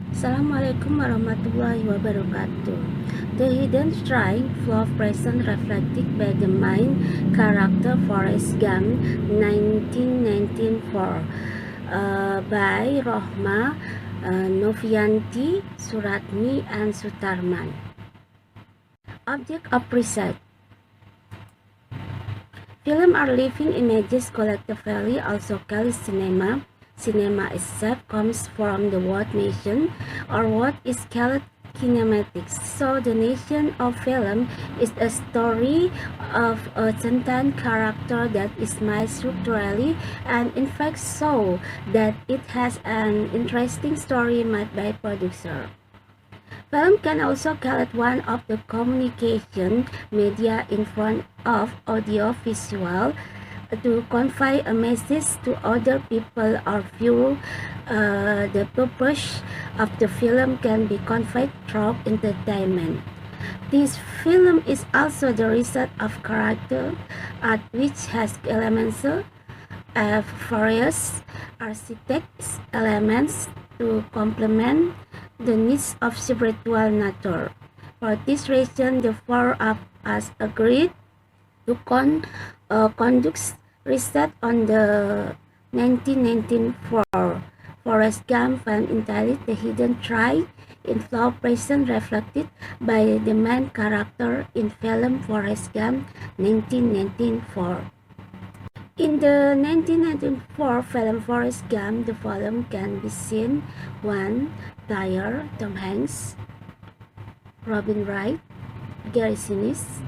Assalamualaikum warahmatullahi wabarakatuh. The Hidden Strike, Flow of Present reflected by the main character Forrest Gump, 1994, by Rochmah, Noviyanti, Suratmi, and Sutarman. Object of research. Film are living images collectively, also called cinema. Cinema itself comes from the word nation, or what is called kinematics. So the nation of film is a story of a sentient character that is made structurally and in fact so that it has an interesting story made by producer. Film can also call it one of the communication media in front of audiovisual to convey a message to other people or view. The purpose of the film can be conveyed through entertainment. This film is also the result of character art which has elements of various artistic elements to complement the needs of spiritual nature. For this reason, the four of us agreed to conduct research on the 1994 Forrest Gump film entitled The Hidden Strike in Flow Present reflected by the main character in film Forrest Gump 1994. In the 1994 film Forrest Gump, the following can be seen: 1. Tyler, Tom Hanks, Robin Wright, Gary Sinise,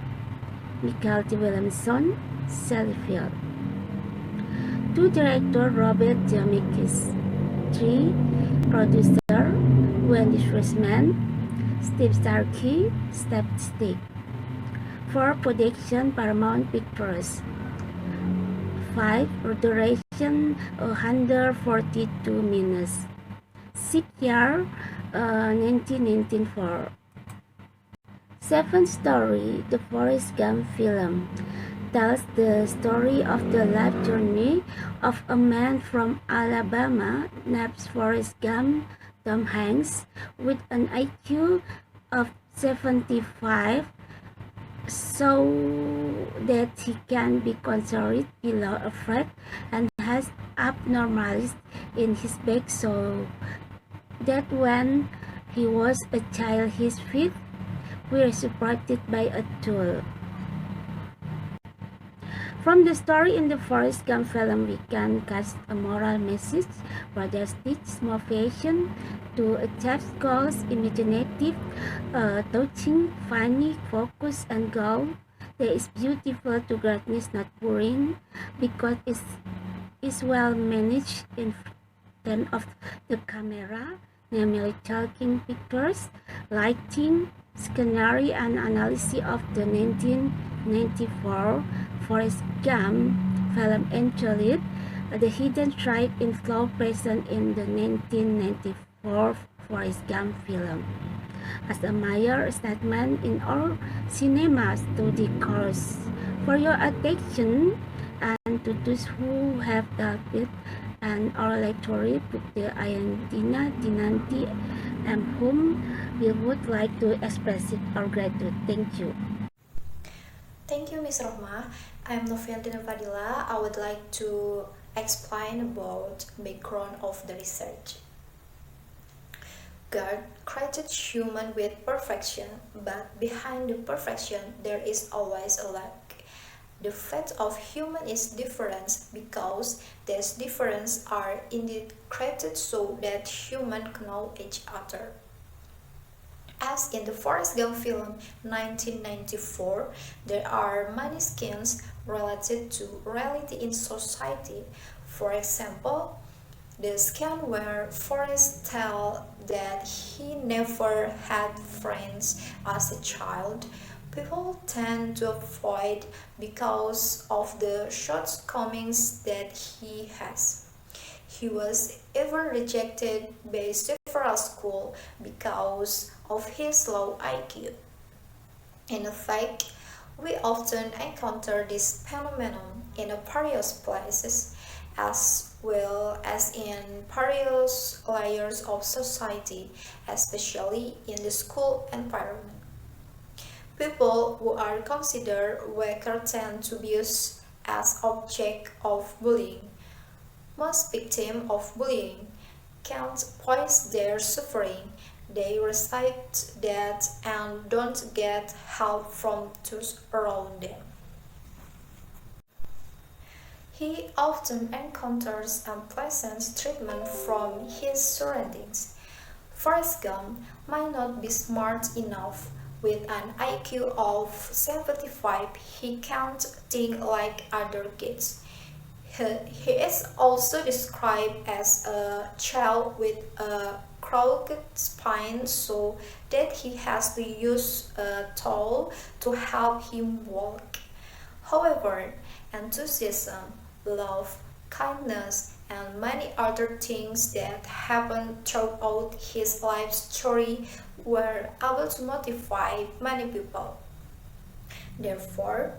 Michael T. Williamson, Sally Field. 2. Director Robert Zemeckis. 3. Producer Wendy Rochmah, Steve Starkey, Step Stick. 4. Production Paramount Pictures. 5. Duration 142 minutes. 6 year 1994. 7. Story. The Forrest Gump film tells the story of the life journey of a man from Alabama named Forrest Gump, Tom Hanks, with an IQ of 75, so that he can be considered below average and has abnormalities in his back, so that when he was a child his feet were supported by a tool. From the story in the Forrest Gump film, we can cast a moral message for the teach motivation to achieve goals, imaginative, touching, funny, focus, and goal. That is beautiful to greatness, not boring, because it is well managed in terms of the camera, namely talking pictures, lighting, scenery, and analysis of the 1994 Forrest Gump film entitled The Hidden Strike in Flow present in the 1994 Forrest Gump film as a major statement in our cinema study course. For your attention and to those who have helped and our lecturer put the Ayandina Dinanti and whom we would like to express our gratitude. Thank you. Thank you, Ms. Rochmah. I'm Noviyanti. I would like to explain about background of the research. God created human with perfection, but behind the perfection there is always a lack. The fate of human is different because these differences are indeed created so that humans know each other. As in the Forrest Gump film 1994, there are many schemes related to reality in society. For example, the scene where Forrest tells that he never had friends as a child, people tend to avoid because of the shortcomings that he has. He was ever rejected by several schools because of his low IQ. In fact, we often encounter this phenomenon in various places, as well as in various layers of society, especially in the school environment. People who are considered weaker tend to be used as object of bullying. Most victims of bullying can't voice their suffering. They recite that and don't get help from those around them. He often encounters unpleasant treatment from his surroundings. Forrest Gump might not be smart enough. With an IQ of 75, he can't think like other kids. He is also described as a child with a crooked spine, so that he has to use a tool to help him walk. However, enthusiasm, love, kindness, and many other things that happen throughout his life story were able to motivate many people. Therefore,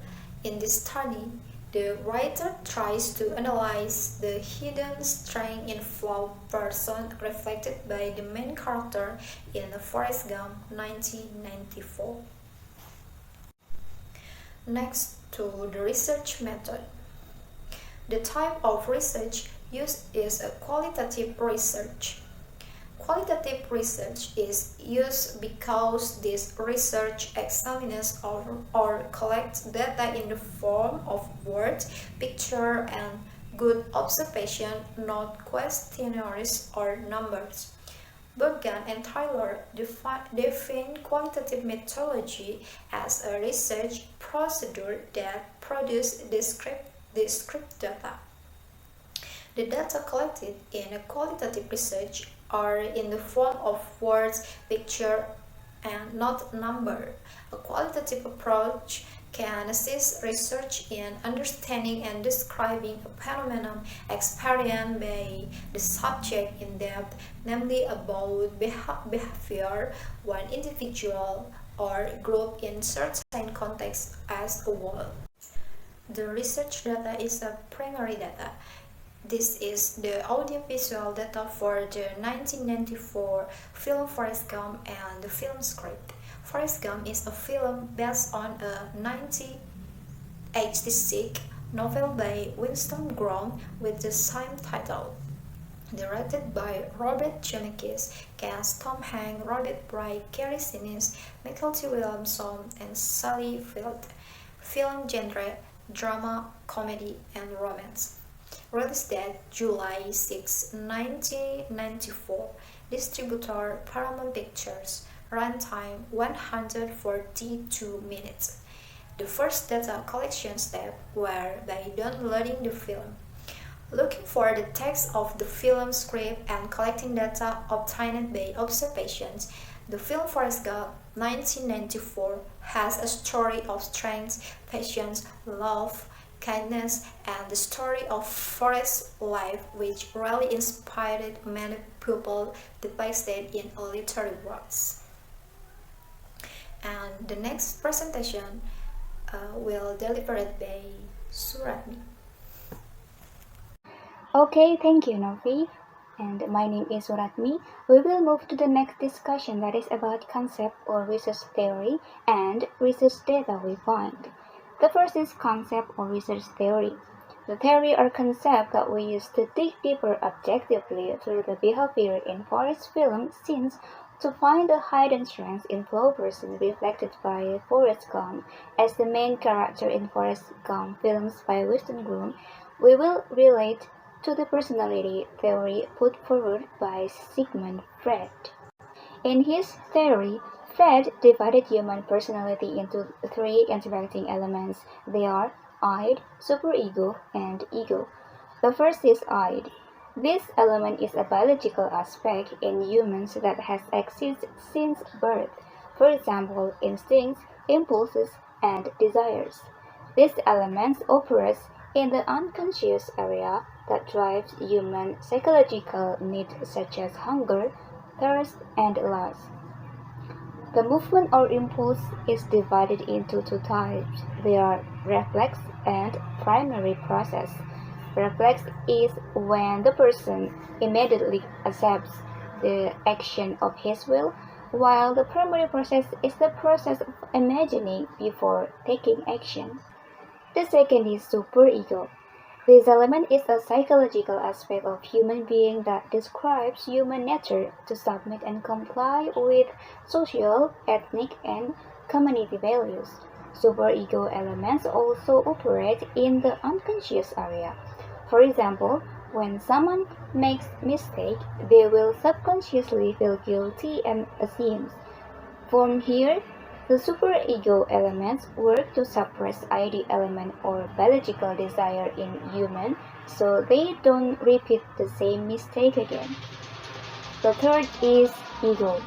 in this study, the writer tries to analyze the hidden strength in flawed person reflected by the main character in Forrest Gump 1994. Next to the research method. The type of research used is a qualitative research. Qualitative research is used because this research examines or collects data in the form of words, picture, and good observation, not questionnaires or numbers. Burgan and Tyler define qualitative methodology as a research procedure that produces descriptive data. The data collected in a qualitative research are in the form of words, picture, and not number. A qualitative approach can assist research in understanding and describing a phenomenon experienced by the subject in depth, namely about behavior, one individual or group in certain context as a whole. The research data is a primary data. This is the audiovisual data for the 1994 film Forrest Gump and the film script. Forrest Gump is a film based on a 1986 novel by Winston Groom with the same title. Directed by Robert Zemeckis, cast Tom Hanks, Robert Bright, Gary Sinise, Michael T. Williamson, and Sally Field. Film genre: drama, comedy, and romance. Release date July 6, 1994. Distributor Paramount Pictures. Runtime 142 minutes. The first data collection step were by downloading the film, looking for the text of the film script, and collecting data obtained by observations. The film Forrest Gump 1994 has a story of strength, patience, love, kindness, and the story of Forrest's life, which really inspired many people depicted in literary works. And the next presentation will delivered by Suratmi. Okay, thank you, Novi. And my name is Suratmi. We will move to the next discussion, that is about concept or research theory and research data we find. The first is concept or research theory. The theory or concept that we use to dig deeper objectively through the behavior in Forrest film scenes to find the hidden strengths in flow person reflected by Forrest Gump as the main character in Forrest Gump films by Winston Groom. We will relate to the personality theory put forward by Sigmund Freud. In his theory, Freud divided human personality into three interacting elements. They are id, superego, and ego. The first is id. This element is a biological aspect in humans that has existed since birth. For example, instincts, impulses, and desires. These elements operate in the unconscious area that drives human psychological needs such as hunger, thirst, and lust. The movement or impulse is divided into two types. They are reflex and primary process. Reflex is when the person immediately accepts the action of his will, while the primary process is the process of imagining before taking action. The second is superego. This element is a psychological aspect of human being that describes human nature to submit and comply with social, ethnic, and community values. Superego elements also operate in the unconscious area. For example, when someone makes mistake, they will subconsciously feel guilty and ashamed. From here, the superego elements work to suppress ID element or biological desire in human so they don't repeat the same mistake again. The third is ego.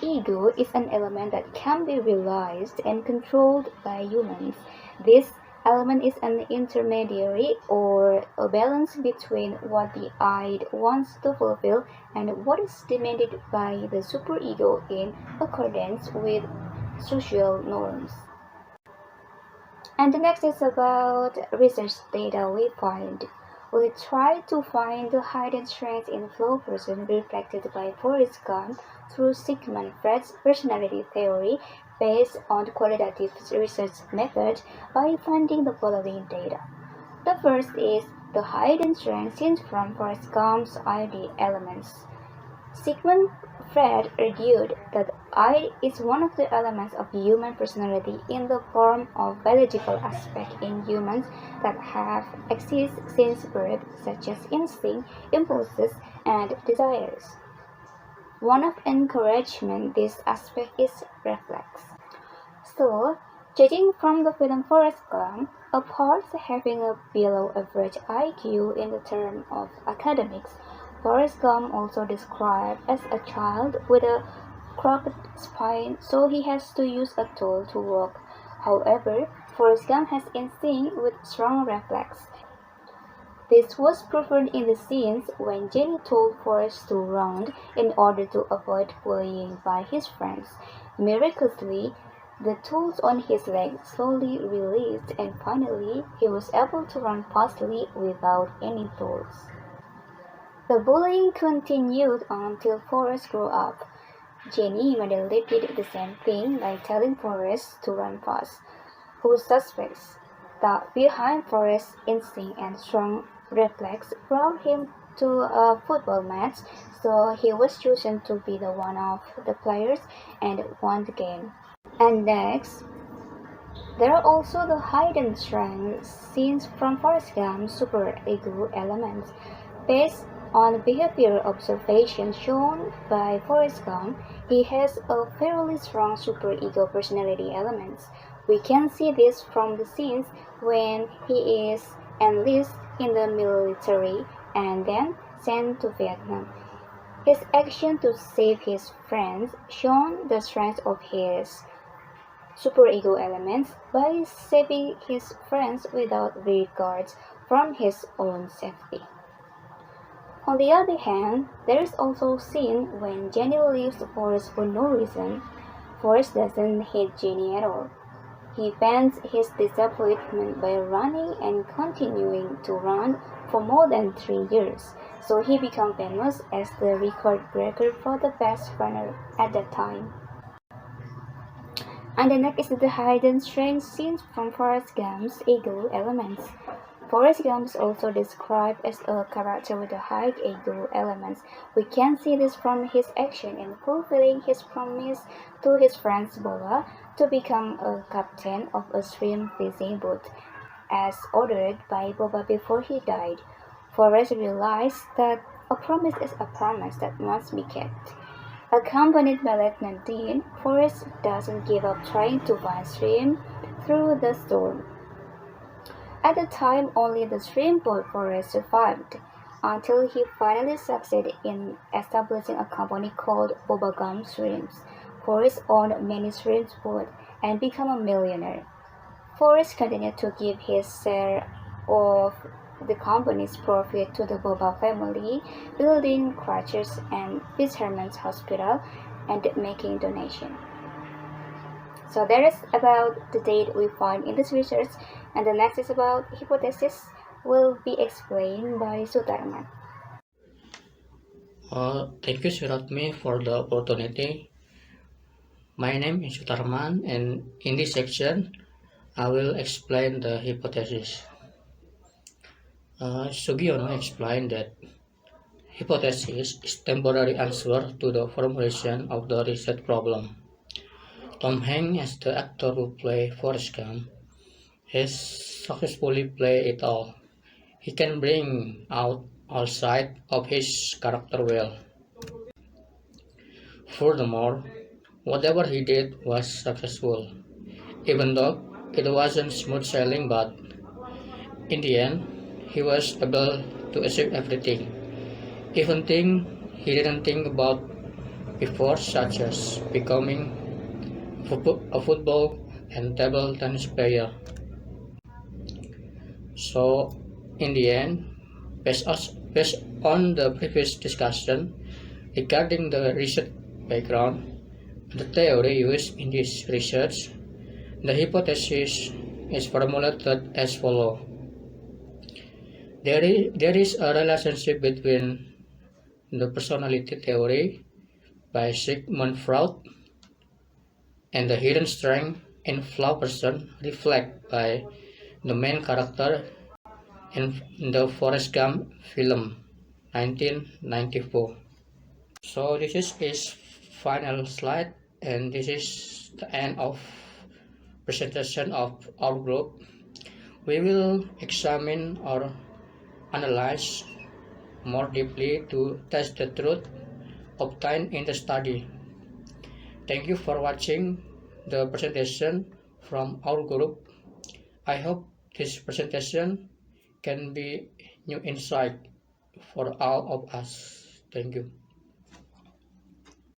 Ego is an element that can be realized and controlled by humans. This element is an intermediary or a balance between what the I wants to fulfill and what is demanded by the superego in accordance with social norms. And the next is about research data we find. We try to find the hidden strengths in flow person reflected by Forrest Gump through Sigmund Freud's personality theory based on qualitative research method by finding the following data. The first is the hidden strengths seen from Forrest Gump's ID elements. Sigmund Freud argued that I is one of the elements of human personality in the form of biological aspects in humans that have existed since birth, such as instinct, impulses, and desires. One of encouragement this aspect is reflex. So, judging from the film Forrest Gump, apart having a below average IQ in the term of academics, Forrest Gump also described as a child with a crooked spine, so he has to use a tool to walk. However, Forrest Gump has instinct with strong reflex. This was proven in the scenes when Jenny told Forrest to run in order to avoid bullying by his friends. Miraculously, the tools on his leg slowly released and finally he was able to run fastly without any tools. The bullying continued until Forrest grew up. Jenny immediately did the same thing by telling Forrest to run fast. Who suspects that behind Forrest's instinct and strong reflex brought him to a football match, so he was chosen to be the one of the players and won the game. And next, there are also the hidden strengths seen from Forrest Gump's superego elements. Based on behavior observations shown by Forrest Gump, he has a fairly strong superego personality elements. We can see this from the scenes when he is enlisted in the military and then sent to Vietnam. His action to save his friends shown the strength of his superego elements by saving his friends without regard from his own safety. On the other hand, there is also a scene when Jenny leaves Forrest for no reason. Forrest doesn't hate Jenny at all. He vents his disappointment by running and continuing to run for more than 3 years, so he became famous as the record breaker for the best runner at that time. And the next is the hidden strength seen from Forrest Gump's ego elements. Forrest Gump is also described as a character with a high ego elements. We can see this from his action in fulfilling his promise to his friend Boba to become a captain of a shrimp fishing boat, as ordered by Boba before he died. Forrest realized that a promise is a promise that must be kept. Accompanied by Lieutenant Dean, Forrest doesn't give up trying to find shrimp through the storm. At the time, only the shrimp boat Forrest survived, until he finally succeeded in establishing a company called Boba Gump Shrimps. Forrest owned many shrimp boats and became a millionaire. Forrest continued to give his share of the company's profit to the Boba family, building crutches and fishermen's hospital, and making donations. So that is about the data we find in this research, and the next is about hypothesis. will be explained by Sutarman. Thank you, Suratmi, for the opportunity. My name is Sutarman, and in this section, I will explain the hypothesis. Sugiono explained that hypothesis is temporary answer to the formulation of the research problem. Tom Hanks, as the actor who played Forrest Gump, has successfully played it all. He can bring out all sides of his character well. Furthermore, whatever he did was successful, even though it wasn't smooth sailing, but in the end, he was able to achieve everything, even things he didn't think about before, such as becoming a football and table tennis player. So, in the end, based on the previous discussion regarding the research background, the theory used in this research, the hypothesis is formulated as follows. There is a relationship between the personality theory by Sigmund Freud and the hidden strength in flawed person reflected by the main character in the Forrest Gump film 1994. So this is his final slide, and this is the end of presentation of our group. We will examine or analyze more deeply to test the truth obtained in the study. Thank you for watching the presentation from our group. I hope this presentation can be new insight for all of us. Thank you.